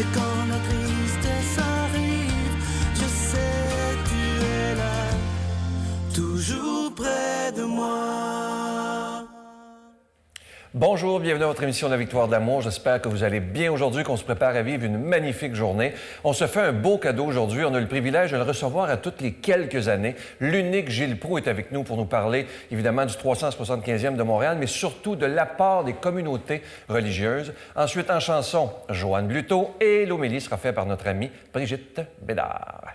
Et quand la tristesse arrive, je sais tu es là, toujours près de moi. Bonjour, bienvenue à votre émission La Victoire de l'amour. J'espère que vous allez bien aujourd'hui, qu'on se prépare à vivre une magnifique journée. On se fait un beau cadeau aujourd'hui. On a le privilège de le recevoir à toutes les quelques années. L'unique Gilles Proulx est avec nous pour nous parler, évidemment, du 375e de Montréal, mais surtout de l'apport des communautés religieuses. Ensuite, en chanson, Joanne Bluteau et l'homélie sera faite par notre amie Brigitte Bédard.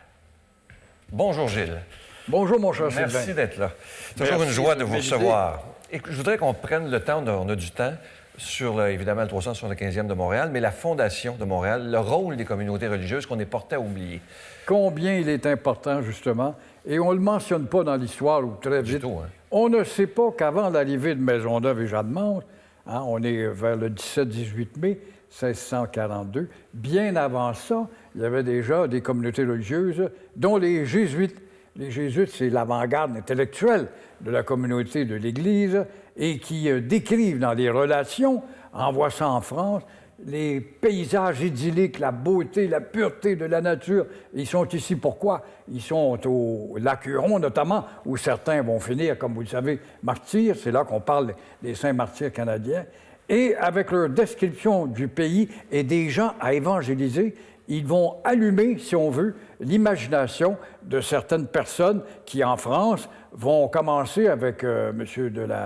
Bonjour, Gilles. Bonjour, mon cher Sylvain. Merci d'être là. Toujours une joie de vous recevoir. Et je voudrais qu'on prenne le temps, on a du temps, sur évidemment le 375e de Montréal, mais la Fondation de Montréal, le rôle des communautés religieuses qu'on est porté à oublier. Combien il est important, justement, et on ne le mentionne pas dans l'histoire ou très vite. Du tout, hein? On ne sait pas qu'avant l'arrivée de Maisonneuve et Jeanne-Mance, on est vers le 17-18 mai 1642, bien avant ça, il y avait déjà des communautés religieuses, dont les Jésuites. Les Jésuites, c'est l'avant-garde intellectuelle de la communauté de l'Église et qui décrivent dans les relations, envoient ça en France, les paysages idylliques, la beauté, la pureté de la nature. Ils sont ici pourquoi? Ils sont au lac Huron, notamment, où certains vont finir, comme vous le savez, martyrs. C'est là qu'on parle des saints martyrs canadiens. Et avec leur description du pays et des gens à évangéliser, ils vont allumer, si on veut, l'imagination de certaines personnes qui, en France, vont commencer avec M.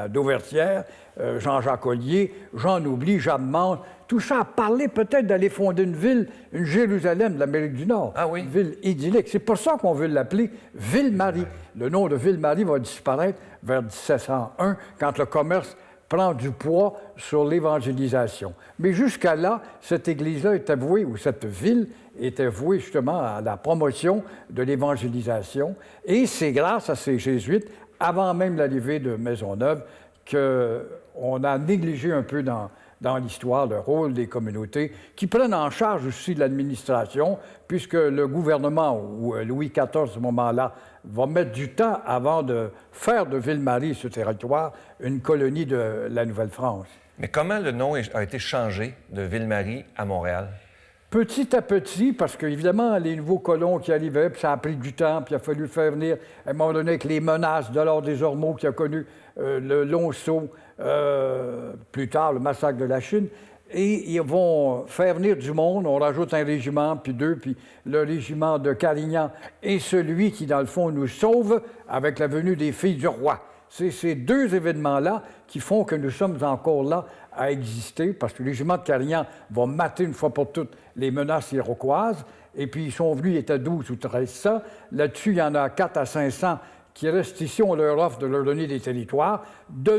Dauvertière, Jean-Jacques Ollier, j'en oublie, Jeanne-Mance, tout ça a parlé peut-être d'aller fonder une ville, une Jérusalem de l'Amérique du Nord. Ah oui? Une ville idyllique. C'est pour ça qu'on veut l'appeler Ville-Marie. Le nom de Ville-Marie va disparaître vers 1701, quand le commerce prend du poids sur l'évangélisation. Mais jusqu'à là, cette église-là est avouée, ou cette ville est avouée justement à la promotion de l'évangélisation. Et c'est grâce à ces jésuites, avant même l'arrivée de Maisonneuve, qu'on a négligé un peu dans l'histoire le rôle des communautés, qui prennent en charge aussi l'administration, puisque le gouvernement, ou Louis XIV, à ce moment-là, va mettre du temps avant de faire de Ville-Marie, ce territoire, une colonie de la Nouvelle-France. Mais comment le nom a été changé de Ville-Marie à Montréal? Petit à petit, parce qu'évidemment, les nouveaux colons qui arrivaient, puis ça a pris du temps, puis il a fallu faire venir, à un moment donné, avec les menaces de l'ordre des Ormeaux qui a connu le Long-Sault, plus tard, le massacre de la Chine, et ils vont faire venir du monde. On rajoute un régiment, puis deux, puis le régiment de Carignan est celui qui, dans le fond, nous sauve avec la venue des filles du roi. C'est ces deux événements-là qui font que nous sommes encore là à exister, parce que le régiment de Carignan va mater une fois pour toutes les menaces iroquoises, et puis ils sont venus, ils étaient 12 ou 1300. Là-dessus, il y en a 4 à 500 qui restent ici, on leur offre de leur donner des territoires. De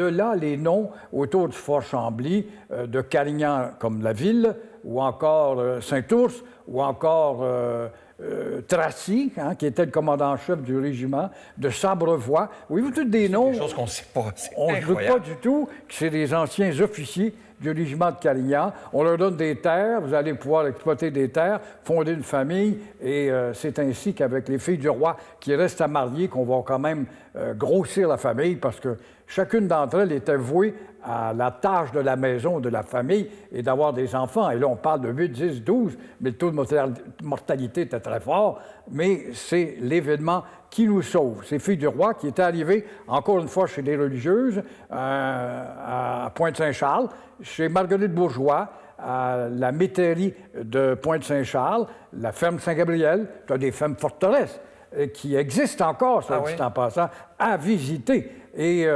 là les noms autour du Fort Chambly, de Carignan comme la ville, ou encore Saint-Ours, ou encore Tracy, qui était le commandant-chef du régiment, de Sabrevoix. Voyez-vous, tous des noms... Des choses qu'on ne sait pas. On ne doute pas du tout que c'est des anciens officiers du régiment de Carignan. On leur donne des terres, vous allez pouvoir exploiter des terres, fonder une famille, et c'est ainsi qu'avec les filles du roi qui restent à marier qu'on va quand même grossir la famille, parce que chacune d'entre elles était vouée à la tâche de la maison, de la famille, et d'avoir des enfants. Et là, on parle de 8, 10, 12, mais le taux de mortalité était très fort, mais c'est l'événement qui nous sauve. Ces filles du roi qui étaient arrivées, encore une fois, chez des religieuses, à Pointe-Saint-Charles, chez Marguerite Bourgeois, à la métairie de Pointe-Saint-Charles, la ferme Saint-Gabriel, tu as des fermes forteresses qui existent encore, ça dit en passant, à visiter. Et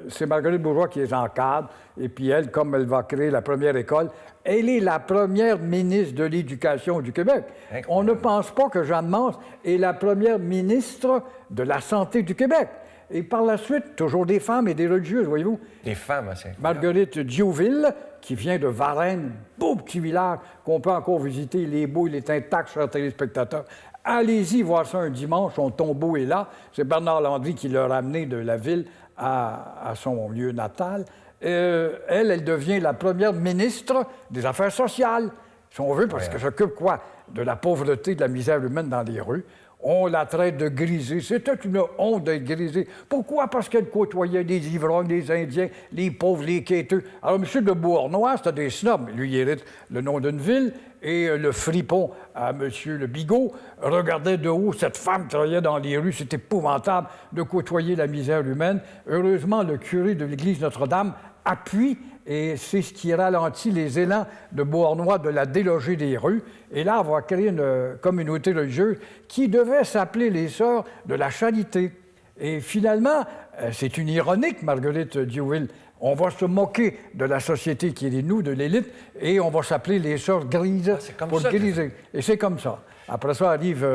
c'est Marguerite Bourgeois qui les encadre. Et puis elle, comme elle va créer la première école, elle est la première ministre de l'Éducation du Québec. Incroyable. On ne pense pas que Jeanne-Mance est la première ministre de la Santé du Québec. Et par la suite, toujours des femmes et des religieuses, voyez-vous. Des femmes, c'est incroyable. Marguerite Diouville, qui vient de Varennes, beau petit village qu'on peut encore visiter. Il est beau, il est intact, chers téléspectateurs. Allez-y voir ça un dimanche, son tombeau est là. C'est Bernard Landry qui l'a ramené de la ville à son lieu natal. Elle devient la première ministre des Affaires sociales. si on veut, parce qu'elle s'occupe quoi? De la pauvreté, de la misère humaine dans les rues. On la traite de grisée. C'était une honte d'être grisée. Pourquoi? Parce qu'elle côtoyait les ivrognes, les Indiens, les pauvres, les quêteux. Alors, M. de Beauharnois, c'était des snobs. Lui, il hérite le nom d'une ville. Et le fripon à M. Le Bigot regardait de haut cette femme travaillait dans les rues. C'est épouvantable de côtoyer la misère humaine. Heureusement, le curé de l'église Notre-Dame appuie, et c'est ce qui ralentit les élans de Beauharnois de la déloger des rues. Et là, on va créer une communauté religieuse qui devait s'appeler les Sœurs de la Charité. Et finalement, c'est une ironique, Marguerite Diouville. On va se moquer de la société qui est nous, de l'élite, et on va s'appeler les Sœurs grises pour griser. Et c'est comme ça. Après ça arrive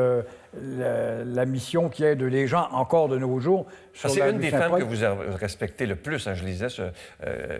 la mission qui aide les gens encore de nos jours. C'est une des femmes que vous respectez le plus. Hein, je lisais,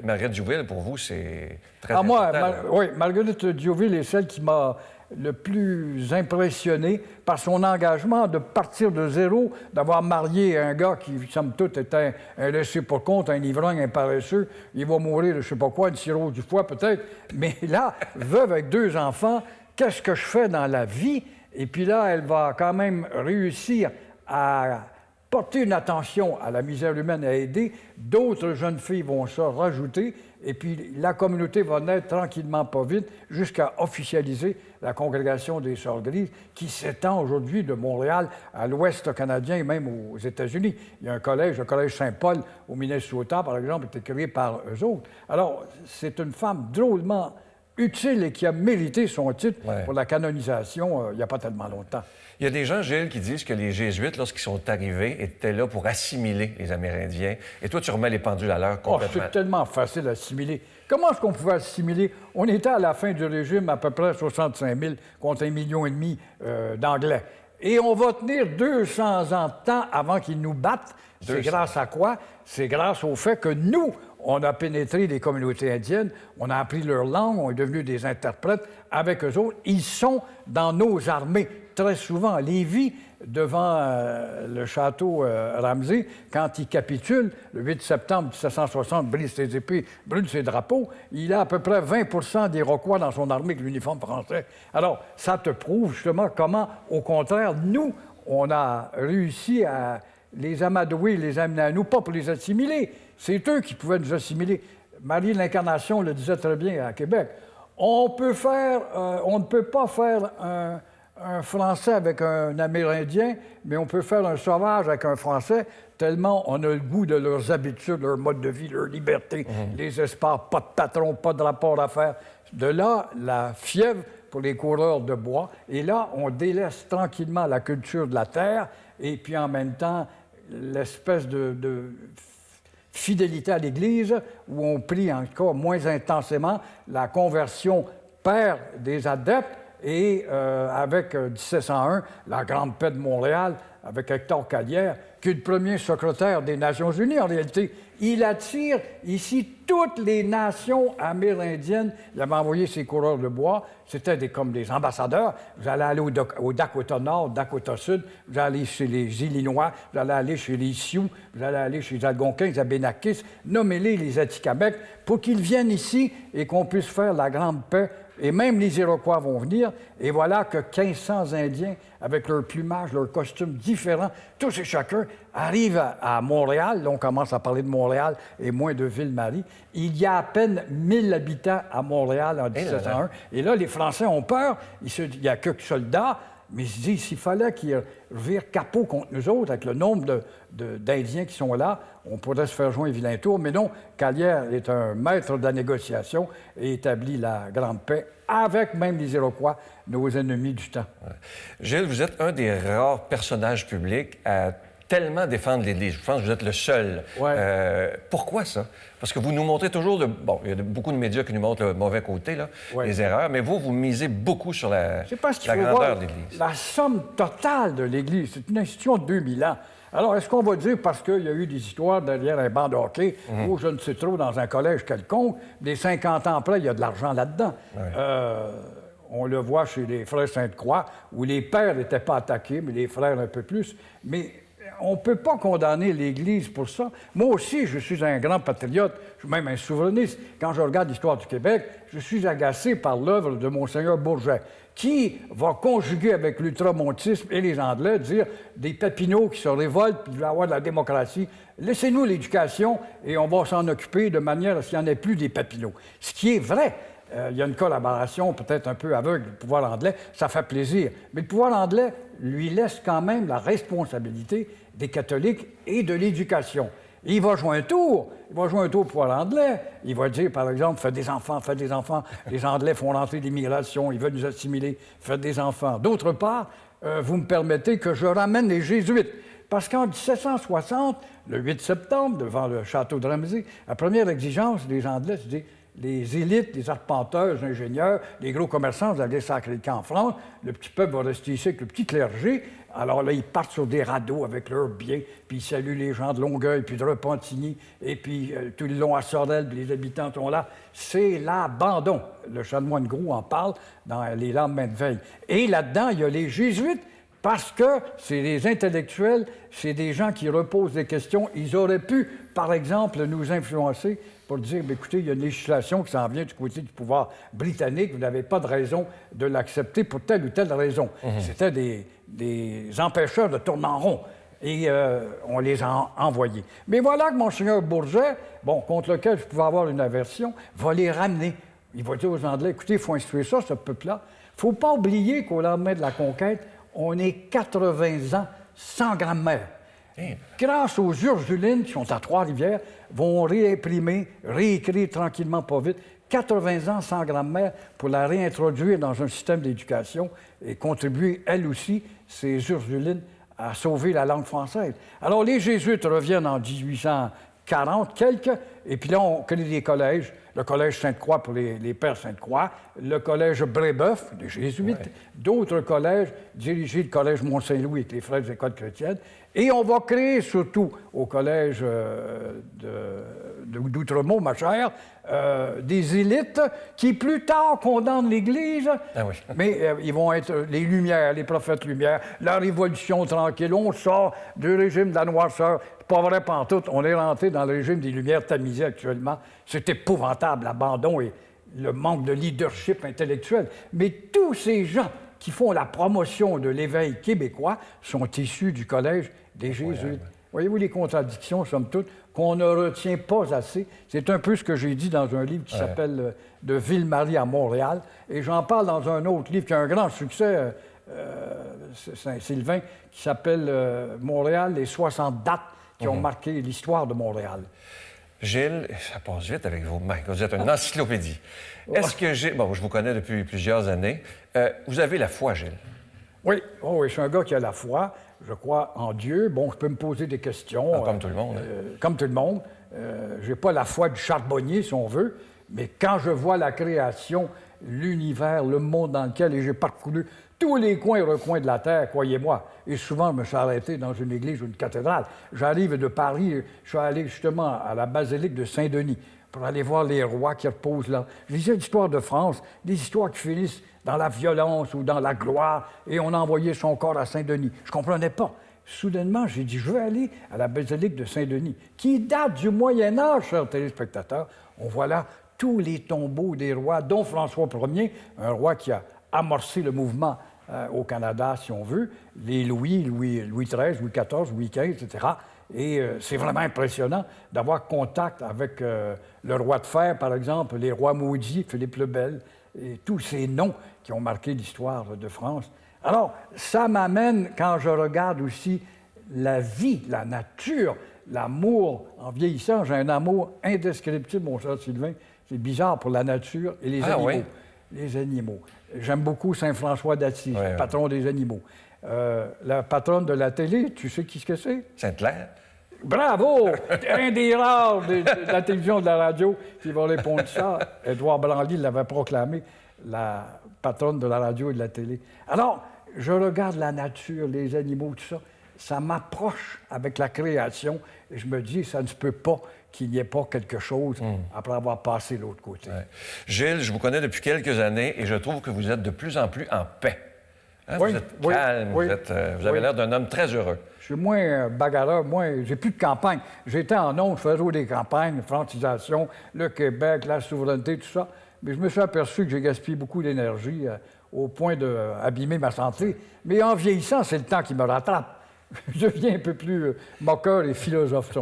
Marguerite Diouville, pour vous, c'est très important. Oui, Marguerite Diouville est celle qui m'a le plus impressionné par son engagement de partir de zéro, d'avoir marié un gars qui, somme toute, était un laissé-pour-compte, un ivrogne, un paresseux. Il va mourir de je sais pas quoi, une cirrhose du foie peut-être. Mais là, veuve avec 2 enfants, qu'est-ce que je fais dans la vie? Et puis là, elle va quand même réussir à porter une attention à la misère humaine, à aider. D'autres jeunes filles vont se rajouter. Et puis la communauté va naître tranquillement, pas vite, jusqu'à officialiser la congrégation des Sœurs grises, qui s'étend aujourd'hui de Montréal à l'Ouest canadien et même aux États-Unis. Il y a un collège, le collège Saint-Paul au Minnesota, par exemple, qui a été créé par eux autres. Alors, c'est une femme drôlement utile et qui a mérité son titre pour la canonisation il n'y a pas tellement longtemps. Il y a des gens, Gilles, qui disent que les Jésuites, lorsqu'ils sont arrivés, étaient là pour assimiler les Amérindiens. Et toi, tu remets les pendules à l'heure complètement. C'est tellement facile à assimiler. Comment est-ce qu'on pouvait assimiler? On était à la fin du régime à peu près 65 000 contre 1,5 million d'Anglais. Et on va tenir 200 ans de temps avant qu'ils nous battent. C'est grâce à quoi? C'est grâce au fait que nous, on a pénétré les communautés indiennes, on a appris leur langue, on est devenus des interprètes avec eux autres. Ils sont dans nos armées. Très souvent, à Lévis, devant le château Ramsey, quand il capitule, le 8 septembre 1760, brise ses épées, brûle ses drapeaux, il a à peu près 20 des Iroquois dans son armée avec l'uniforme français. Alors, ça te prouve justement comment, au contraire, nous, on a réussi à les amadouer, les amener à nous, pas pour les assimiler. C'est eux qui pouvaient nous assimiler. Marie de l'Incarnation le disait très bien à Québec. On ne peut pas faire un Français avec un Amérindien, mais on peut faire un sauvage avec un Français, tellement on a le goût de leurs habitudes, leur mode de vie, leur liberté, les espaces, pas de patron, pas de rapport à faire. De là, la fièvre pour les coureurs de bois. Et là, on délaisse tranquillement la culture de la terre et puis en même temps, l'espèce de fidélité à l'Église, où on prie encore moins intensément. La conversion perd des adeptes et avec 1701, la Grande Paix de Montréal, avec Hector Calière, qui est le premier secrétaire des Nations unies en réalité. Il attire ici toutes les nations amérindiennes. Il avait envoyé ses coureurs de bois. C'était comme des ambassadeurs. Vous allez aller au Dakota Nord, Dakota Sud. Vous allez aller chez les Illinois. Vous allez aller chez les Sioux. Vous allez aller chez les Algonquins, les Abénakis. Nommez-les les Atikamekw pour qu'ils viennent ici et qu'on puisse faire la grande paix. Et même les Iroquois vont venir. Et voilà que 1500 Indiens, avec leur plumage, leurs costumes différents, tous et chacun, arrivent à Montréal. Là, on commence à parler de Montréal et moins de Ville-Marie. Il y a à peine 1000 habitants à Montréal en 1701. Et là, les Français ont peur. Il n'y a que soldats. Mais ils se disent, s'il fallait qu'ils virent capot contre nous autres, avec le nombre d'Indiens qui sont là, on pourrait se faire joindre vilain tour. Mais non, Calière est un maître de la négociation et établit la grande paix avec même les Iroquois, nos ennemis du temps. Ouais. Gilles, vous êtes un des rares personnages publics à tellement défendre l'Église. Je pense que vous êtes le seul. Ouais. Pourquoi ça? Parce que vous nous montrez toujours Bon, il y a beaucoup de médias qui nous montrent le mauvais côté, là, les erreurs, mais vous misez beaucoup sur la grandeur de l'Église. La somme totale de l'Église, c'est une institution de 2000 ans. Alors, est-ce qu'on va dire, parce qu'il y a eu des histoires derrière un banc de hockey, ou je ne sais trop, dans un collège quelconque, des 50 ans après, il y a de l'argent là-dedans. Ouais. On le voit chez les frères Sainte-Croix, où les pères n'étaient pas attaqués, mais les frères un peu plus. Mais On ne peut pas condamner l'Église pour ça. Moi aussi, je suis un grand patriote, je suis même un souverainiste. Quand je regarde l'histoire du Québec, je suis agacé par l'œuvre de Monseigneur Bourget, qui va conjuguer avec l'ultramontisme et les Anglais, dire des Papineaux qui se révoltent, puis il va y avoir de la démocratie. Laissez-nous l'éducation et on va s'en occuper de manière à ce qu'il n'y en ait plus des Papineaux. Ce qui est vrai. Il y a une collaboration peut-être un peu aveugle du pouvoir anglais, ça fait plaisir. Mais le pouvoir anglais lui laisse quand même la responsabilité des catholiques et de l'éducation. Et il va jouer un tour au pouvoir anglais. Il va dire, par exemple, faites des enfants. Les Anglais font rentrer l'immigration, ils veulent nous assimiler, faites des enfants. D'autre part, vous me permettez que je ramène les Jésuites. Parce qu'en 1760, le 8 septembre, devant le château de Ramsey, la première exigence des Anglais, c'est les élites, les arpenteurs, les ingénieurs, les gros commerçants, vous allez sacrer le camp en France. Le petit peuple va rester ici avec le petit clergé. Alors là, ils partent sur des radeaux avec leurs biens, puis ils saluent les gens de Longueuil, puis de Repentigny, et puis tout le long à Sorel, puis les habitants sont là. C'est l'abandon. Le chanoine Gros en parle dans les lendemains de veille. Et là-dedans, il y a les jésuites, parce que c'est des intellectuels, c'est des gens qui reposent des questions. Ils auraient pu, par exemple, nous influencer pour dire, écoutez, il y a une législation qui s'en vient du côté du pouvoir britannique, vous n'avez pas de raison de l'accepter pour telle ou telle raison. C'était des empêcheurs de tourner en rond. Et on les a envoyés. Mais voilà que Monseigneur Bourget, contre lequel je pouvais avoir une aversion, va les ramener. Il va dire aux Anglais, écoutez, il faut instruire ça, ce peuple-là. Il ne faut pas oublier qu'au lendemain de la conquête, on est 80 ans sans grammaire. Grâce aux Ursulines, qui sont à Trois-Rivières, vont réimprimer, réécrire tranquillement, pas vite, 80 ans sans grammaire pour la réintroduire dans un système d'éducation et contribuer, elle aussi, ces Ursulines, à sauver la langue française. Alors, les Jésuites reviennent en 1840, quelques, et puis là, on crée des collèges. Le collège Sainte-Croix pour les pères Sainte-Croix, le collège Brébeuf, des Jésuites, d'autres collèges dirigés, le collège Mont-Saint-Louis avec les frères des écoles chrétiennes. Et on va créer, surtout au collège d'Outremont, ma chère, des élites qui, plus tard, condamnent l'Église. Ah oui. Mais ils vont être les Lumières, les prophètes Lumières, la Révolution tranquille. On sort du régime de la noirceur. C'est pas vrai pantoute. On est rentré dans le régime des Lumières tamisées actuellement. C'est épouvantable, l'abandon et le manque de leadership intellectuel. Mais tous ces gens qui font la promotion de l'éveil québécois sont issus du collège des Jésuites. Voyez-vous les contradictions, somme toute, qu'on ne retient pas assez. C'est un peu ce que j'ai dit dans un livre qui s'appelle « De Ville-Marie à Montréal ». Et j'en parle dans un autre livre qui a un grand succès, Saint-Sylvain, qui s'appelle Montréal, les 60 dates qui ont marqué l'histoire de Montréal. Gilles, ça passe vite avec vous. Vous êtes une encyclopédie. Est-ce que Gilles... Bon, je vous connais depuis plusieurs années. Vous avez la foi, Gilles? Oui, je suis un gars qui a la foi. Je crois en Dieu. Bon, je peux me poser des questions. Comme tout le monde. Comme tout le monde. Je n'ai pas la foi du charbonnier, si on veut. Mais quand je vois la création, l'univers, le monde dans lequel j'ai parcouru tous les coins et recoins de la Terre, croyez-moi. Et souvent, je me suis arrêté dans une église ou une cathédrale. J'arrive de Paris, je suis allé justement à la basilique de Saint-Denis pour aller voir les rois qui reposent là. Je lisais l'histoire de France, des histoires qui finissent dans la violence ou dans la gloire, et on a envoyé son corps à Saint-Denis. Je ne comprenais pas. Soudainement, j'ai dit, je veux aller à la basilique de Saint-Denis, qui date du Moyen-Âge, chers téléspectateurs. On voit là tous les tombeaux des rois, dont François Ier, un roi qui a amorcé le mouvement au Canada, si on veut, les Louis XIII, Louis XIV, Louis XV, etc. Et c'est vraiment impressionnant d'avoir contact avec le roi de fer, par exemple, les rois maudits, Philippe le Bel, et tous ces noms qui ont marqué l'histoire de France. Alors, ça m'amène, quand je regarde aussi la vie, la nature, l'amour, en vieillissant, j'ai un amour indescriptible, mon cher Sylvain. C'est bizarre pour la nature et les animaux. Oui. Les animaux. J'aime beaucoup Saint François d'Assise, patron des animaux. La patronne de la télé, tu sais qui ce que c'est? Sainte-Claire. Bravo! Un des rares de la télévision, de la radio qui va répondre ça. Édouard Branly l'avait proclamé, la patronne de la radio et de la télé. Alors, je regarde la nature, les animaux, tout ça. Ça m'approche avec la création et je me dis, ça ne se peut pas qu'il n'y ait pas quelque chose après avoir passé de l'autre côté. Ouais. Gilles, je vous connais depuis quelques années et je trouve que vous êtes de plus en plus en paix. Hein, Oui, vous êtes oui, calme, oui, vous avez oui. l'air d'un homme très heureux. Je suis moins bagarreur, j'ai plus de campagne. J'étais en ondes, je faisais jouer des campagnes, la francisation, le Québec, la souveraineté, tout ça. Mais je me suis aperçu que j'ai gaspillé beaucoup d'énergie au point d'abîmer ma santé. Mais en vieillissant, c'est le temps qui me rattrape. Je deviens un peu plus moqueur et philosophe.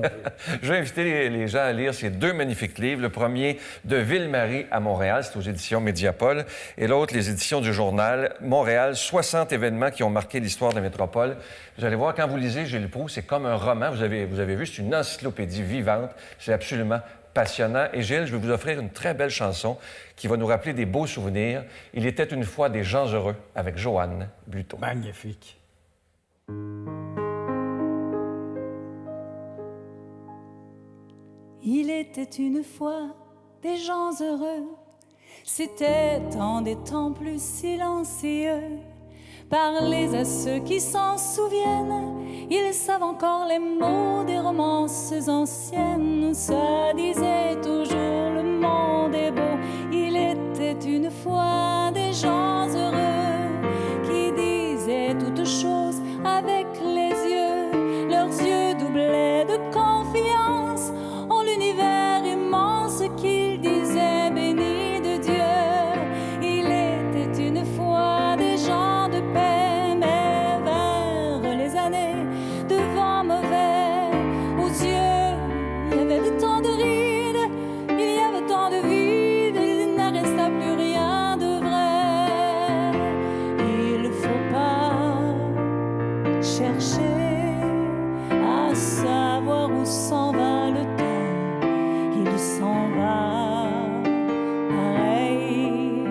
Je vais inviter les gens à lire ces 2 magnifiques livres. Le premier, De Ville-Marie à Montréal, c'est aux éditions Médiapole. Et l'autre, les éditions du journal Montréal, 60 événements qui ont marqué l'histoire de la métropole. Vous allez voir, quand vous lisez Gilles Proulx, c'est comme un roman. Vous avez vu, c'est une encyclopédie vivante. C'est absolument passionnant. Et Gilles, je vais vous offrir une très belle chanson qui va nous rappeler des beaux souvenirs. Il était une fois des gens heureux avec Joanne Buteau. Magnifique. Il était une fois des gens heureux, c'était en des temps plus silencieux. Parlez à ceux qui s'en souviennent, ils savent encore les mots des romances anciennes. Ça disait toujours le monde est beau. Il était une fois des gens heureux qui disaient toutes choses avec les yeux. Leurs yeux doublaient de confiance en l'univers immense qu'ils disaient béni de Dieu. Il était une fois des gens de paix, mais vers les années de vent mauvais, aux yeux il y avait tant de rides, il y avait tant de vide, il ne resta plus rien de vrai. Il faut pas chercher à savoir où s'en va le temps, il s'en va pareil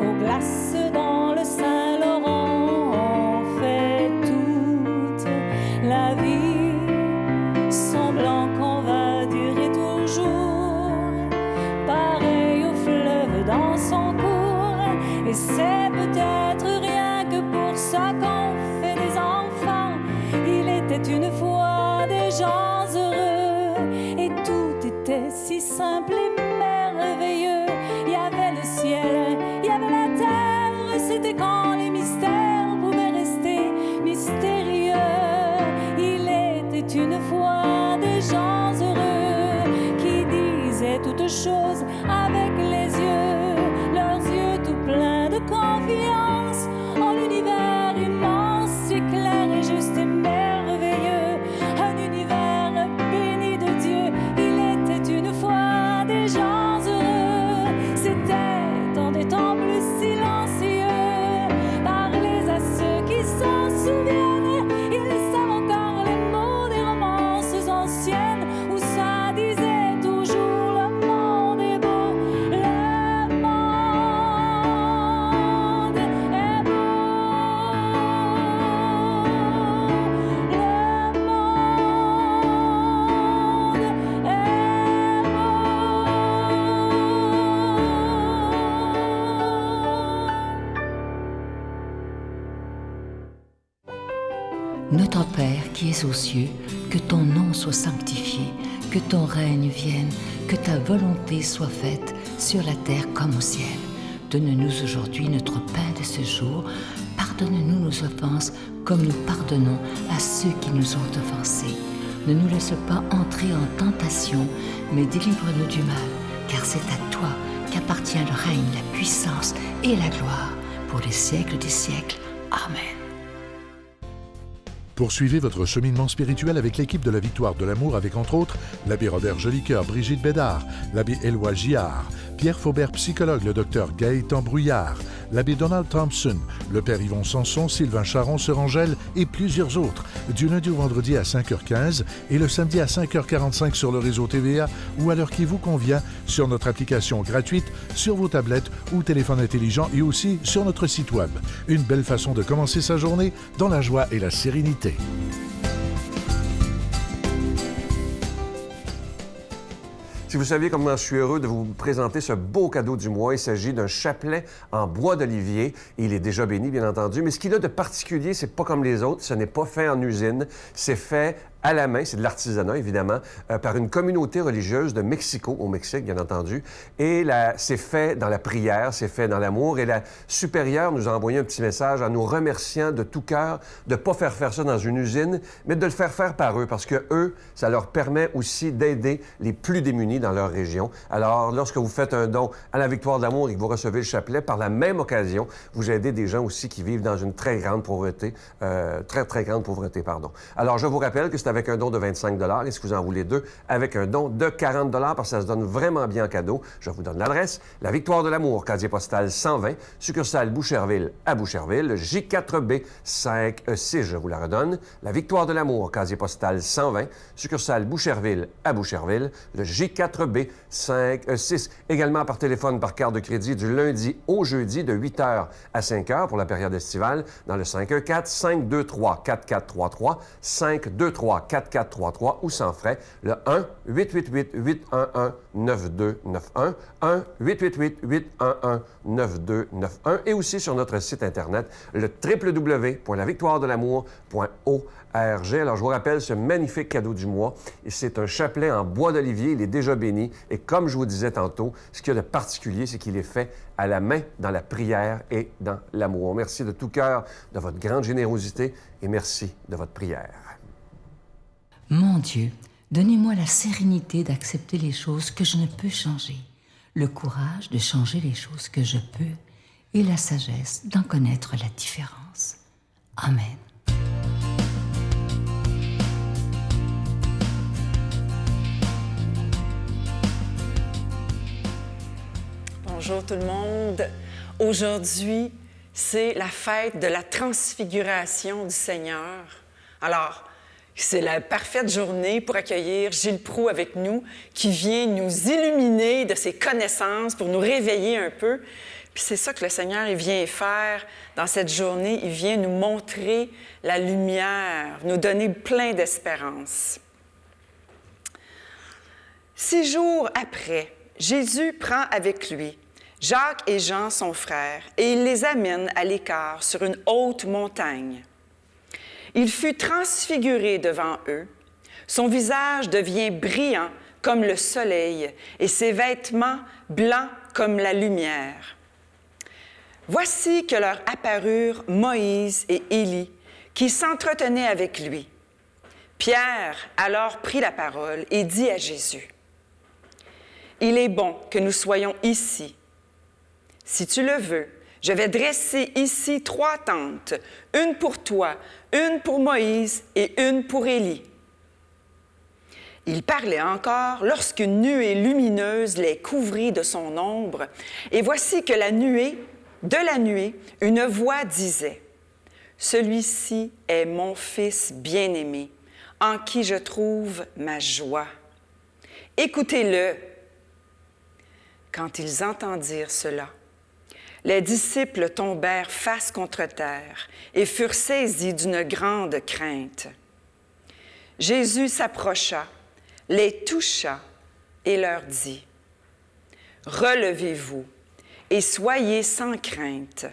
aux glaces dans le Saint-Laurent. On fait toute la vie semblant qu'on va durer toujours, pareil au fleuve dans son cours. Et c'est peut-être rien que pour ça qu'on fait des enfants. Il était une fois des gens heureux et tout était si simple et merveilleux. Il y avait le ciel, il y avait la terre, c'était quand les mystères pouvaient rester mystérieux. Il était une fois des gens heureux qui disaient toutes choses avec les yeux, leurs yeux tout pleins de confiance en l'univers immense, si clair et juste et merveilleux. Un univers béni de Dieu. Il était une fois des gens heureux, c'était en des temps plus silencieux. Parlez à ceux qui s'en souviennent, ils savent encore les mots des romances anciennes où ça disait toujours le monde est beau, le monde est beau, le monde Notre Père qui es aux cieux, que ton nom soit sanctifié, que ton règne vienne, que ta volonté soit faite sur la terre comme au ciel. Donne-nous aujourd'hui notre pain de ce jour. Pardonne-nous nos offenses comme nous pardonnons à ceux qui nous ont offensés. Ne nous laisse pas entrer en tentation, mais délivre-nous du mal, car c'est à toi qu'appartient le règne, la puissance et la gloire pour les siècles des siècles. Amen. Poursuivez votre cheminement spirituel avec l'équipe de la Victoire de l'Amour avec entre autres l'abbé Robert Jolicoeur, Brigitte Bédard, l'abbé Éloi Giard, Pierre Faubert, psychologue, le docteur Gaëtan Brouillard, l'abbé Donald Thompson, le père Yvon Sanson, Sylvain Charon, Sœur Angèle et plusieurs autres, du lundi au vendredi à 5h15 et le samedi à 5h45 sur le réseau TVA ou à l'heure qui vous convient sur notre application gratuite, sur vos tablettes ou téléphones intelligents et aussi sur notre site web. Une belle façon de commencer sa journée dans la joie et la sérénité. Si vous saviez comment je suis heureux de vous présenter ce beau cadeau du mois, il s'agit d'un chapelet en bois d'olivier. Il est déjà béni, bien entendu, mais ce qu'il a de particulier, c'est pas comme les autres, ce n'est pas fait en usine, c'est fait à la main, c'est de l'artisanat évidemment, par une communauté religieuse de Mexico, au Mexique bien entendu. Et c'est fait dans la prière, c'est fait dans l'amour. Et la supérieure nous a envoyé un petit message en nous remerciant de tout cœur de ne pas faire ça dans une usine, mais de le faire par eux, parce que eux, ça leur permet aussi d'aider les plus démunis dans leur région. Alors, lorsque vous faites un don à la Victoire de l'amour et que vous recevez le chapelet, par la même occasion, vous aidez des gens aussi qui vivent dans une très grande pauvreté, très grande pauvreté, pardon. Alors, je vous rappelle que c'est avec un don de 25 $ et si vous en voulez 2, avec un don de 40 $ parce que ça se donne vraiment bien en cadeau. Je vous donne l'adresse. La Victoire de l'amour, casier postal 120, succursale Boucherville à Boucherville, J4B 56, je vous la redonne. La Victoire de l'amour, casier postal 120, succursale Boucherville à Boucherville, le J4B 56. Également par téléphone, par carte de crédit du lundi au jeudi de 8h à 5h pour la période estivale dans le 514-523-4433, 523-4433 ou sans frais, le 1-888-811-9291, 1-888-811-9291 et aussi sur notre site Internet, le www.lavictoiredelamour.org. Alors, je vous rappelle ce magnifique cadeau du mois. C'est un chapelet en bois d'olivier. Il est déjà béni. Et comme je vous disais tantôt, ce qu'il y a de particulier, c'est qu'il est fait à la main, dans la prière et dans l'amour. Merci de tout cœur de votre grande générosité et merci de votre prière. Mon Dieu, donnez-moi la sérénité d'accepter les choses que je ne peux changer, le courage de changer les choses que je peux et la sagesse d'en connaître la différence. Amen. Bonjour tout le monde. Aujourd'hui, c'est la fête de la transfiguration du Seigneur. Alors, c'est la parfaite journée pour accueillir Gilles Proulx avec nous, qui vient nous illuminer de ses connaissances pour nous réveiller un peu. Puis c'est ça que le Seigneur il vient faire dans cette journée. Il vient nous montrer la lumière, nous donner plein d'espérance. 6 jours après, Jésus prend avec lui Jacques et Jean, son frère, et il les amène à l'écart sur une haute montagne. Il fut transfiguré devant eux. Son visage devient brillant comme le soleil et ses vêtements blancs comme la lumière. Voici que leur apparurent Moïse et Élie, qui s'entretenaient avec lui. Pierre alors prit la parole et dit à Jésus, « Il est bon que nous soyons ici. Si tu le veux, je vais dresser ici 3 tentes, une pour toi, une pour Moïse et une pour Élie. » Il parlait encore lorsqu'une nuée lumineuse les couvrit de son ombre, et voici que de la nuée, une voix disait, « Celui-ci est mon Fils bien-aimé, en qui je trouve ma joie. Écoutez-le. » Quand ils entendirent cela, les disciples tombèrent face contre terre et furent saisis d'une grande crainte. Jésus s'approcha, les toucha et leur dit, « Relevez-vous et soyez sans crainte. »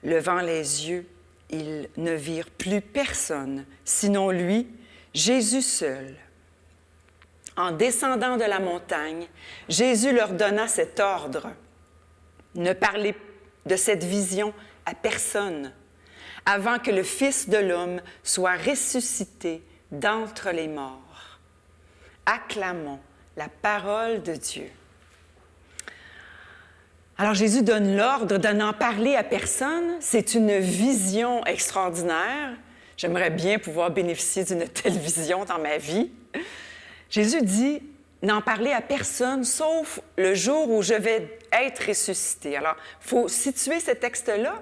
Levant les yeux, ils ne virent plus personne, sinon lui, Jésus seul. En descendant de la montagne, Jésus leur donna cet ordre. Ne parlez de cette vision à personne, avant que le Fils de l'homme soit ressuscité d'entre les morts. Acclamons la parole de Dieu. Alors Jésus donne l'ordre de n'en parler à personne. C'est une vision extraordinaire. J'aimerais bien pouvoir bénéficier d'une telle vision dans ma vie. Jésus dit n'en parler à personne, sauf le jour où je vais être ressuscité. Alors, il faut situer ce texte-là,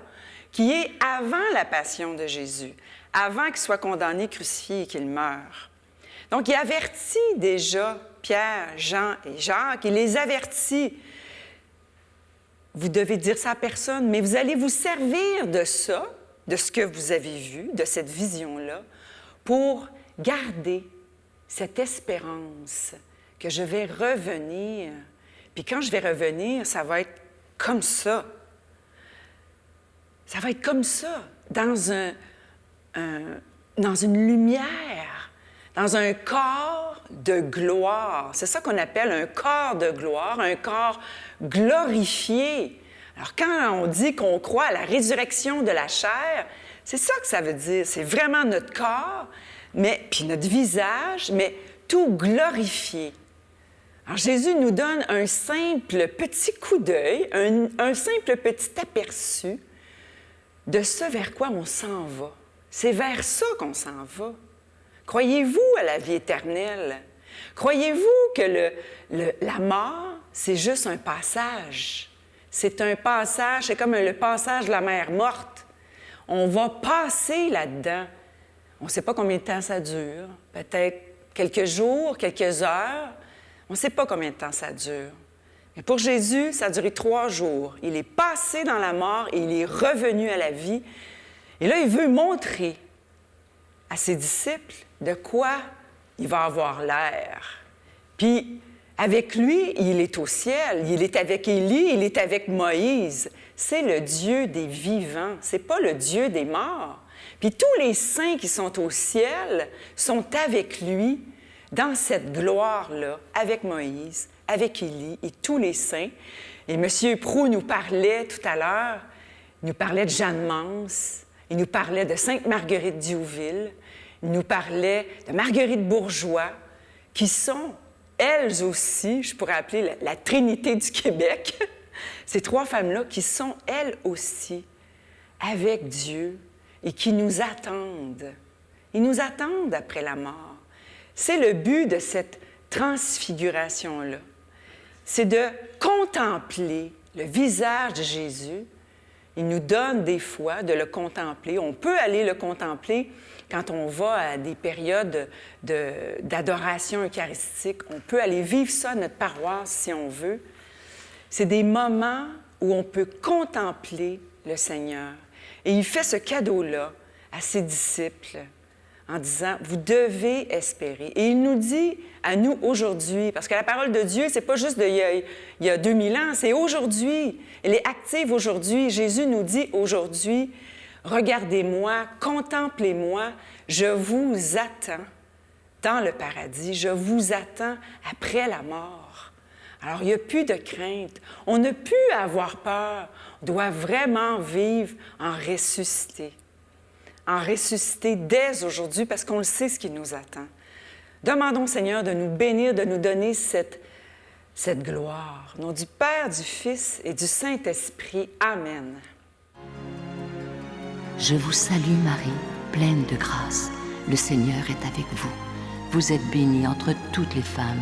qui est avant la passion de Jésus, avant qu'il soit condamné, crucifié et qu'il meure. Donc, il avertit déjà Pierre, Jean et Jacques, il les avertit. Vous devez dire ça à personne, mais vous allez vous servir de ça, de ce que vous avez vu, de cette vision-là, pour garder cette espérance que je vais revenir. Puis quand je vais revenir, ça va être comme ça. Ça va être comme ça, dans une lumière, dans un corps de gloire. C'est ça qu'on appelle un corps de gloire, un corps glorifié. Alors, quand on dit qu'on croit à la résurrection de la chair, c'est ça que ça veut dire. C'est vraiment notre corps, puis notre visage, mais tout glorifié. Alors, Jésus nous donne un simple petit coup d'œil, un simple petit aperçu de ce vers quoi on s'en va. C'est vers ça qu'on s'en va. Croyez-vous à la vie éternelle? Croyez-vous que la mort, c'est juste un passage? C'est un passage, c'est comme le passage de la mer morte. On va passer là-dedans. On ne sait pas combien de temps ça dure. Peut-être quelques jours, quelques heures. On ne sait pas combien de temps ça dure. Mais pour Jésus, ça a duré 3 jours. Il est passé dans la mort et il est revenu à la vie. Et là, il veut montrer à ses disciples de quoi il va avoir l'air. Puis, avec lui, il est au ciel. Il est avec Élie, il est avec Moïse. C'est le Dieu des vivants. Ce n'est pas le Dieu des morts. Puis tous les saints qui sont au ciel sont avec lui dans cette gloire-là, avec Moïse, avec Élie et tous les saints. Et M. Proulx nous parlait tout à l'heure, il nous parlait de Jeanne Mance, il nous parlait de Sainte-Marguerite Diouville, il nous parlait de Marguerite Bourgeois, qui sont, elles aussi, je pourrais appeler la Trinité du Québec, ces 3 femmes-là qui sont, elles aussi, avec Dieu et qui nous attendent. Ils nous attendent après la mort. C'est le but de cette transfiguration-là. C'est de contempler le visage de Jésus. Il nous donne des fois de le contempler. On peut aller le contempler quand on va à des périodes d'adoration eucharistique. On peut aller vivre ça à notre paroisse si on veut. C'est des moments où on peut contempler le Seigneur. Et il fait ce cadeau-là à ses disciples en disant, vous devez espérer. Et il nous dit à nous aujourd'hui, parce que la parole de Dieu, c'est pas juste il y a 2000 ans, c'est aujourd'hui. Elle est active aujourd'hui. Jésus nous dit aujourd'hui, regardez-moi, contemplez-moi, je vous attends dans le paradis, je vous attends après la mort. Alors, il n'y a plus de crainte. On n'a plus à avoir peur. On doit vraiment vivre en ressuscité. En ressuscité dès aujourd'hui, parce qu'on le sait ce qui nous attend. Demandons, Seigneur, de nous bénir, de nous donner cette gloire. Au nom du Père, du Fils et du Saint-Esprit. Amen. Je vous salue Marie, pleine de grâce. Le Seigneur est avec vous. Vous êtes bénie entre toutes les femmes,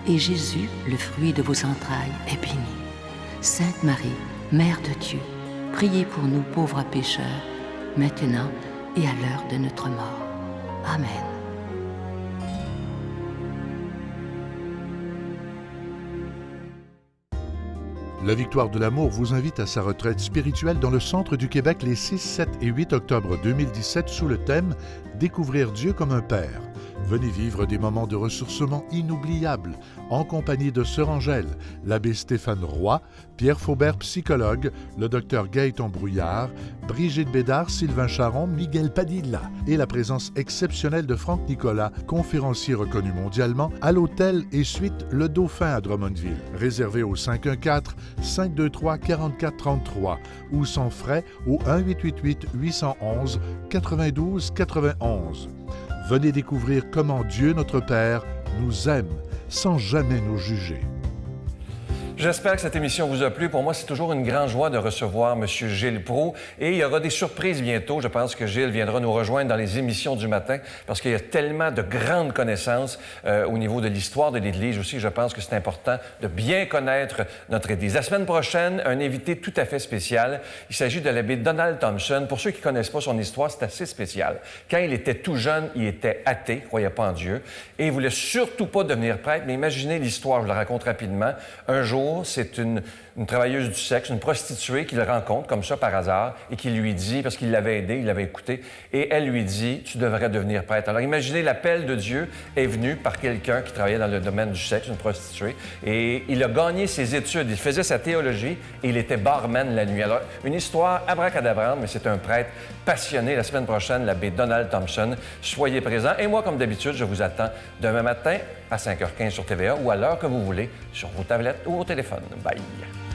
et Jésus, le fruit de vos entrailles, est béni. Sainte Marie, Mère de Dieu, priez pour nous pauvres pécheurs, maintenant et à l'heure de notre mort. Amen. La Victoire de l'amour vous invite à sa retraite spirituelle dans le centre du Québec les 6, 7 et 8 octobre 2017 sous le thème « Découvrir Dieu comme un Père ». Venez vivre des moments de ressourcement inoubliables en compagnie de Sœur Angèle, l'abbé Stéphane Roy, Pierre Faubert, psychologue, le docteur Gaëtan Brouillard, Brigitte Bédard, Sylvain Charon, Miguel Padilla et la présence exceptionnelle de Franck Nicolas, conférencier reconnu mondialement, à l'hôtel et suite Le Dauphin à Drummondville. Réservé au 514-523-4433 ou sans frais au 1-888-811-92-91. Venez découvrir comment Dieu, notre Père, nous aime sans jamais nous juger. J'espère que cette émission vous a plu. Pour moi, c'est toujours une grande joie de recevoir M. Gilles Proulx. Et il y aura des surprises bientôt. Je pense que Gilles viendra nous rejoindre dans les émissions du matin parce qu'il y a tellement de grandes connaissances au niveau de l'histoire de l'Église aussi. Je pense que c'est important de bien connaître notre Église. La semaine prochaine, un invité tout à fait spécial. Il s'agit de l'abbé Donald Thompson. Pour ceux qui ne connaissent pas son histoire, c'est assez spécial. Quand il était tout jeune, il était athée, il ne croyait pas en Dieu et il ne voulait surtout pas devenir prêtre. Mais imaginez l'histoire, je la raconte rapidement. Un jour, d'amour, c'est une travailleuse du sexe, une prostituée qu'il rencontre comme ça par hasard et qui lui dit, parce qu'il l'avait aidé, il l'avait écouté, et elle lui dit, tu devrais devenir prêtre. Alors imaginez, l'appel de Dieu est venu par quelqu'un qui travaillait dans le domaine du sexe, une prostituée, et il a gagné ses études, il faisait sa théologie et il était barman la nuit. Alors, une histoire abracadabrante, mais c'est un prêtre passionné. La semaine prochaine, l'abbé Donald Thompson. Soyez présents. Et moi, comme d'habitude, je vous attends demain matin à 5h15 sur TVA ou à l'heure que vous voulez sur vos tablettes ou vos téléphones. Bye!